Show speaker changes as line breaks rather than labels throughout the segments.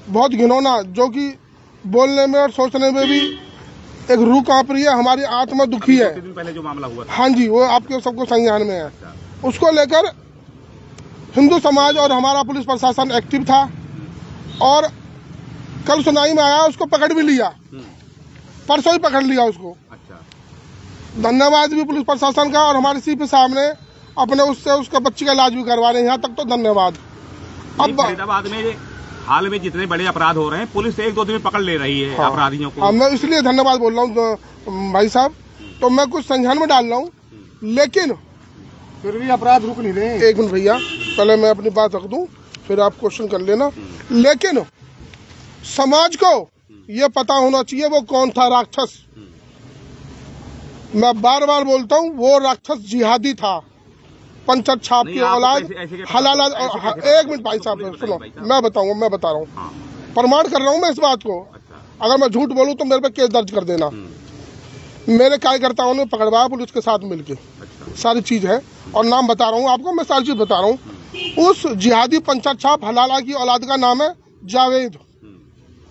बहुत घिनौना, जो कि बोलने में और सोचने में भी एक रूह कांप रही है, हमारी आत्मा दुखी है।
2 दिन पहले जो मामला हुआ था,
हाँ जी, वो आपके सबको संज्ञान में है। उसको लेकर हिंदू समाज और हमारा पुलिस प्रशासन एक्टिव था और कल सुनाई में आया, उसको पकड़ भी लिया, परसों ही पकड़ लिया उसको।
अच्छा,
धन्यवाद भी पुलिस प्रशासन का, और हमारे सीपी साहब ने अपने उससे उसका बच्ची का इलाज भी करवा रहे हैं, यहाँ तक तो धन्यवाद।
अब फरीदाबाद में हाल में जितने बड़े अपराध हो रहे हैं, पुलिस 1-2 दिन में पकड़ ले रही है अपराधियों को।
मैं इसलिए धन्यवाद बोल रहा हूँ भाई साहब, तो मैं कुछ संज्ञान में डाल रहा हूँ, लेकिन
फिर भी अपराध रुक नहीं रहे।
एक मिनट भैया, पहले मैं अपनी बात रख दूं, फिर आप क्वेश्चन कर लेना। लेकिन समाज को ये पता होना चाहिए वो कौन था राक्षस। मैं बार बार बोलता हूँ, वो राक्षस जिहादी था, पंचर छाप की औलाद, हलाला। एक मिनट भाई साहब सुनो, मैं बता रहा हूँ, प्रमाण कर रहा हूँ मैं इस बात को। अगर मैं झूठ बोलूँ तो मेरे पे केस दर्ज कर देना। मेरे कार्यकर्ताओं ने पकड़वाया पुलिस के साथ मिलके, सारी चीज है, और नाम बता रहा हूँ आपको, मैं सारी चीज बता रहा हूँ। उस जिहादी पंचर छाप हलाला की औलाद का नाम है जावेद,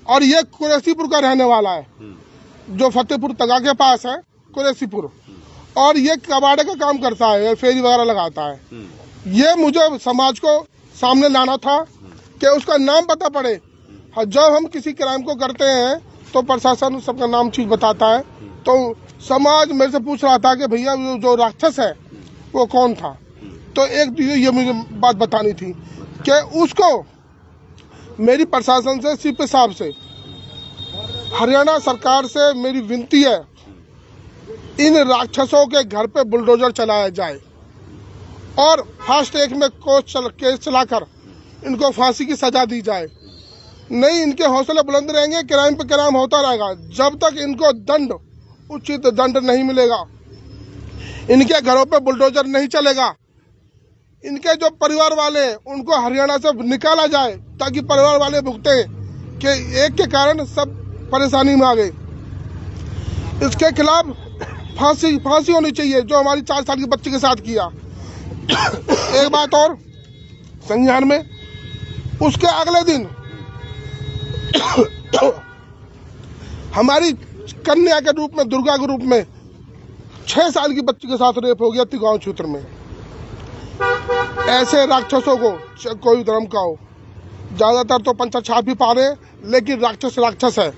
और ये कुरैशीपुर का रहने वाला है, जो फतेहपुर तगा के पास है, कुरैशीपुर। और ये कबाड़े का काम करता है, फेरी वगैरह लगाता है। ये मुझे समाज को सामने लाना था कि उसका नाम पता पड़े। जब हम किसी क्राइम को करते हैं तो प्रशासन सबका नाम चीज बताता है, तो समाज मेरे से पूछ रहा था कि भैया जो राक्षस है वो कौन था। तो एक ये मुझे बात बतानी थी कि उसको मेरी प्रशासन से, सीपी साहब से, हरियाणा सरकार से मेरी विनती है, इन राक्षसों के घर पे बुलडोजर चलाया जाए और फास्ट ट्रैक में केस चलाकर इनको फांसी की सजा दी जाए। नहीं, इनके हौसले बुलंद रहेंगे, क्राइम पे क्राइम होता रहेगा जब तक इनको उचित दंड नहीं मिलेगा। इनके घरों पे बुलडोजर नहीं चलेगा। इनके जो परिवार वाले उनको हरियाणा से निकाला जाए, ताकि परिवार वाले भुगते कि एक के कारण सब परेशानी में आ गए। इसके खिलाफ फांसी होनी चाहिए, जो हमारी 4 साल की बच्ची के साथ किया। एक बात और संज्ञान में, उसके अगले दिन हमारी कन्या के रूप में, दुर्गा के रूप में 6 साल की बच्ची के साथ रेप हो गया थी गांव क्षेत्र में। ऐसे राक्षसों को, कोई धर्म का हो, ज्यादातर तो पंचर छाप ही पा रहे हैं, लेकिन राक्षस है।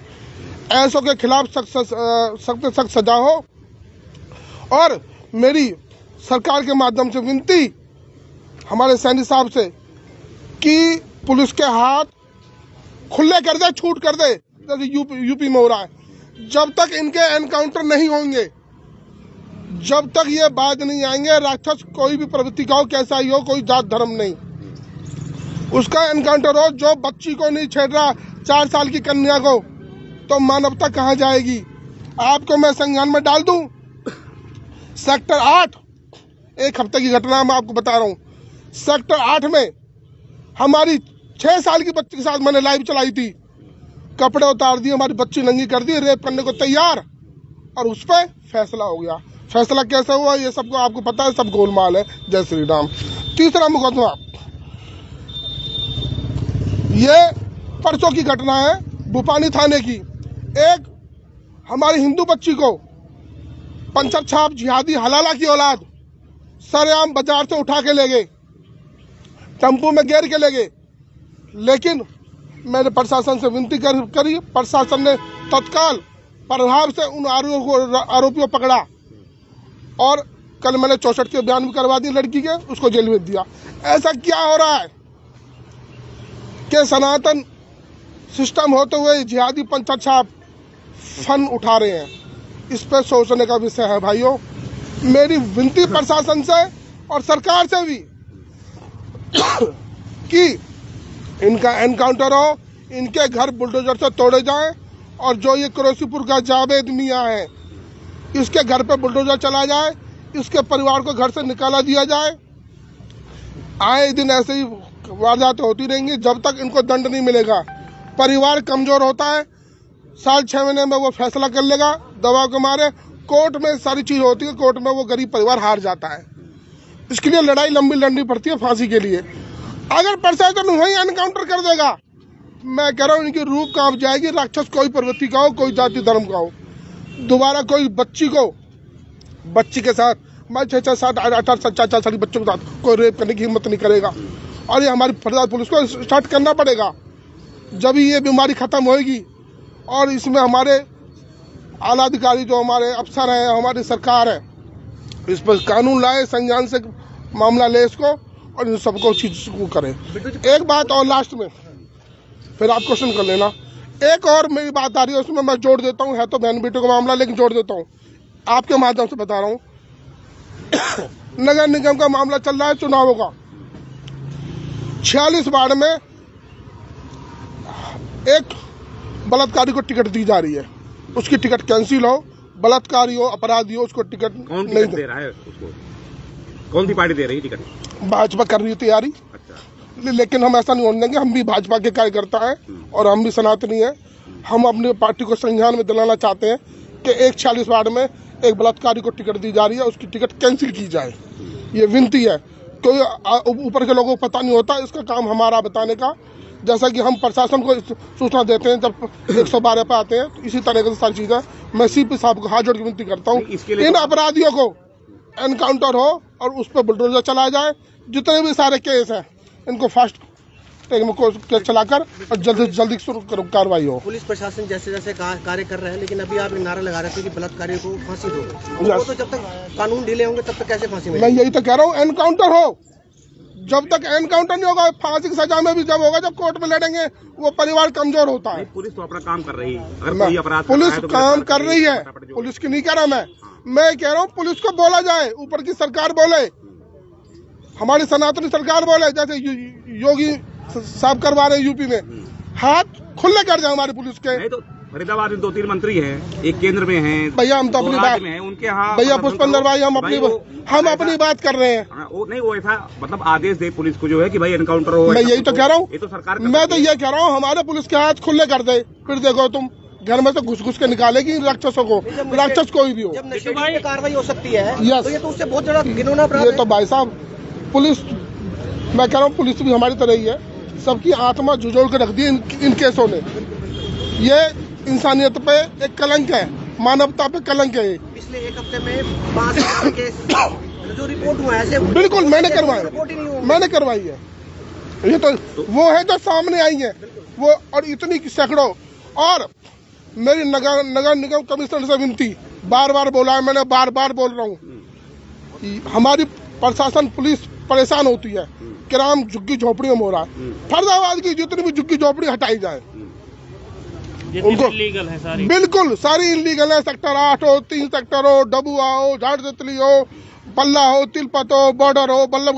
ऐसों के खिलाफ सख्त सजा हो। और मेरी सरकार के माध्यम से विनती हमारे सैनिक साहब से कि पुलिस के हाथ खुले कर दे, छूट कर दे, जैसे यूपी में हो रहा है। जब तक इनके एनकाउंटर नहीं होंगे, जब तक ये बाज नहीं आएंगे, राक्षस कोई भी प्रवृत्ति का हो, कैसा ही हो, कोई जात धर्म नहीं, उसका एनकाउंटर हो। जो बच्ची को नहीं छेड़ रहा, 4 साल की कन्या को, तो मानवता कहाँ जाएगी। आपको मैं संज्ञान में डाल दूं, सेक्टर 8, 1 हफ्ते की घटना मैं आपको बता रहा हूं। सेक्टर 8 में हमारी 6 साल की बच्ची के साथ मैंने लाइव चलाई थी, कपड़े उतार दिए, हमारी बच्ची नंगी कर दी, रेप करने को तैयार, और उस पर फैसला हो गया। फैसला कैसे हुआ ये सबको आपको पता है, सब गोलमाल है। जय श्री राम। तीसरा मुकदमा, ये परसों की घटना है, भूपानी थाने की। एक हमारी हिंदू बच्ची को पंचर छाप जिहादी हलाला की औलाद सरेआम बाजार से उठा के ले गए, टेम्पो में घेर के ले गए। लेकिन मैंने प्रशासन से विनती करी, प्रशासन ने तत्काल प्रभाव से उन आरोपियों को पकड़ा, और कल मैंने 64 के बयान भी करवा दी लड़की के, उसको जेल भेज दिया। ऐसा क्या हो रहा है कि सनातन सिस्टम होते हुए जिहादी पंचर छाप फन उठा रहे हैं। इस पर सोचने का विषय है भाइयों। मेरी विनती प्रशासन से और सरकार से भी कि इनका एनकाउंटर हो, इनके घर बुलडोजर से तोड़े जाएं, और जो ये कुरैशीपुर का जावेद मियां है, इसके घर पे बुलडोजर चला जाए, इसके परिवार को घर से निकाला दिया जाए। आए दिन ऐसे ही वारदातें होती रहेंगी जब तक इनको दंड नहीं मिलेगा। परिवार कमजोर होता है, 6 महीने में वो फैसला कर लेगा, दबाव के मारे। कोर्ट में सारी चीज होती है, कोर्ट में वो गरीब परिवार हार जाता है। इसके लिए लड़ाई लंबी लड़नी पड़ती है फांसी के लिए। अगर प्रशासन वही एनकाउंटर कर देगा मैं कह रहा हूँ इनकी रूप कांप जाएगी। राक्षस कोई प्रवृत्ति का हो, कोई जाति धर्म का हो, दोबारा कोई बच्ची के साथ, मैं 6-6, 7, 8, 4 साल के बच्चों के साथ कोई रेप करने की हिम्मत नहीं करेगा। और ये हमारी फरीदाबाद पुलिस को स्टार्ट करना पड़ेगा, जब ये बीमारी खत्म होएगी। और इसमें हमारे आला अधिकारी जो हमारे अफसर हैं, हमारी सरकार है, इस पर कानून लाए, संज्ञान से मामला ले इसको और इन सबको चीज को करे। एक बात और लास्ट में, फिर आप क्वेश्चन कर लेना। एक और मेरी बात आ रही है, उसमें मैं जोड़ देता हूँ, है तो बहन बेटों का मामला, लेकिन जोड़ देता हूँ, आपके माध्यम से बता रहा हूँ। नगर निगम का मामला चल रहा है चुनावों का। 46 वार्ड में एक बलात्कारी को टिकट दी जा रही है, उसकी टिकट कैंसिल हो, बलात्कारी हो, अपराधी हो, उसको टिकट नहीं
दे रहा है। उसको कौन सी पार्टी दे रही है टिकट?
भाजपा कर रही है तैयारी।
अच्छा।
लेकिन हम ऐसा नहीं होने देंगे, हम भी भाजपा के कार्यकर्ता हैं और हम भी सनातनी हैं। हम अपनी पार्टी को संज्ञान में दिलाना चाहते हैं कि एक 46 वार्ड में एक बलात्कारी को टिकट दी जा रही है, उसकी टिकट कैंसिल की जाए। ये विनती है, कोई ऊपर के लोगों को पता नहीं होता, इसका काम हमारा बताने का। जैसा कि हम प्रशासन को सूचना देते हैं जब 112 पे आते हैं, तो इसी तरह की सारी चीजें मैं सीपी साहब को हाथ जोड़ के विनती करता हूँ, इन अपराधियों को एनकाउंटर हो और उस पर बुलडोजर चलाया जाए। जितने भी सारे केस हैं इनको फास्ट केस चलाकर और जल्दी कार्रवाई हो।
पुलिस प्रशासन जैसे जैसे कार्य कर रहे हैं, लेकिन अभी आप नारा लगा रहे थे कि बलात्कारियों को फांसी दो। वो तो जब तक कानून ढीले होंगे तब तक कैसे फांसी मिलेगी?
मैं यही तो कह रहा हूँ, एनकाउंटर हो। जब तक एनकाउंटर नहीं होगा, फांसी की सजा में भी जब होगा जब कोर्ट में लड़ेंगे, वो परिवार कमजोर होता है।
पुलिस तो अपना काम कर रही है, अगर कोई अपराध
पुलिस काम कर रही है, पुलिस की नहीं कह रहा मैं कह रहा हूँ पुलिस को बोला जाए, ऊपर की सरकार बोले, हमारी सनातनी सरकार बोले, जैसे योगी साहब करवा रहे हैं यूपी में, हाथ खुले कर जाए हमारी पुलिस के।
नहीं तो फरीदाबाद में 2-3 मंत्री हैं, एक केंद्र में हैं,
भैया हम तो अपनी बात
में हैं, उनके यहाँ
भैया पुष्पेंद्र भाई हम अपनी बात कर रहे हैं।
वो नहीं, वो ऐसा मतलब आदेश दे पुलिस को जो है कि भाई एनकाउंटर हो।
मैं यही तो कह रहा हूँ,
ये तो सरकार,
मैं तो ये कह रहा हूँ हमारे पुलिस के हाथ खुले कर दे, फिर देखो तुम घर में से घुस के निकालेगी राक्षसों को, राक्षस कोई भी हो।
जब नशे की कार्रवाई हो सकती है
यस,
तो ये तो उससे बहुत बड़ा घिनौना अपराध है।
ये तो भाई साहब पुलिस, मैं कह रहा हूँ पुलिस भी हमारी तरह ही है, सबकी आत्मा झुझोड़ के रख दी इन केसों ने। ये इंसानियत पे एक कलंक है, मानवता पे कलंक है।
पिछले एक हफ्ते में 5 केस जो रिपोर्ट हुआ है,
बिल्कुल मैंने करवाई है। ये तो वो है जो सामने आई है वो, और इतनी सैकड़ों। और मेरी नगर निगम कमिश्नर से विनती, बार बोला है मैंने, बार बोल रहा हूँ, हमारी प्रशासन पुलिस परेशान होती है, क्राइम झुग्गी झोपड़ियों में हो रहा है। फरीदाबाद की जितनी भी झुग्गी झोपड़ी हटाई जाए, उनको इलीगल है सारी, बिल्कुल सारी इलीगल है। सेक्टर 8 हो, 3 सेक्टर हो, डबुआ हो, झाड़ तितली हो, पल्ला हो, तिलपत हो, बॉर्डर हो, बल्लभगढ़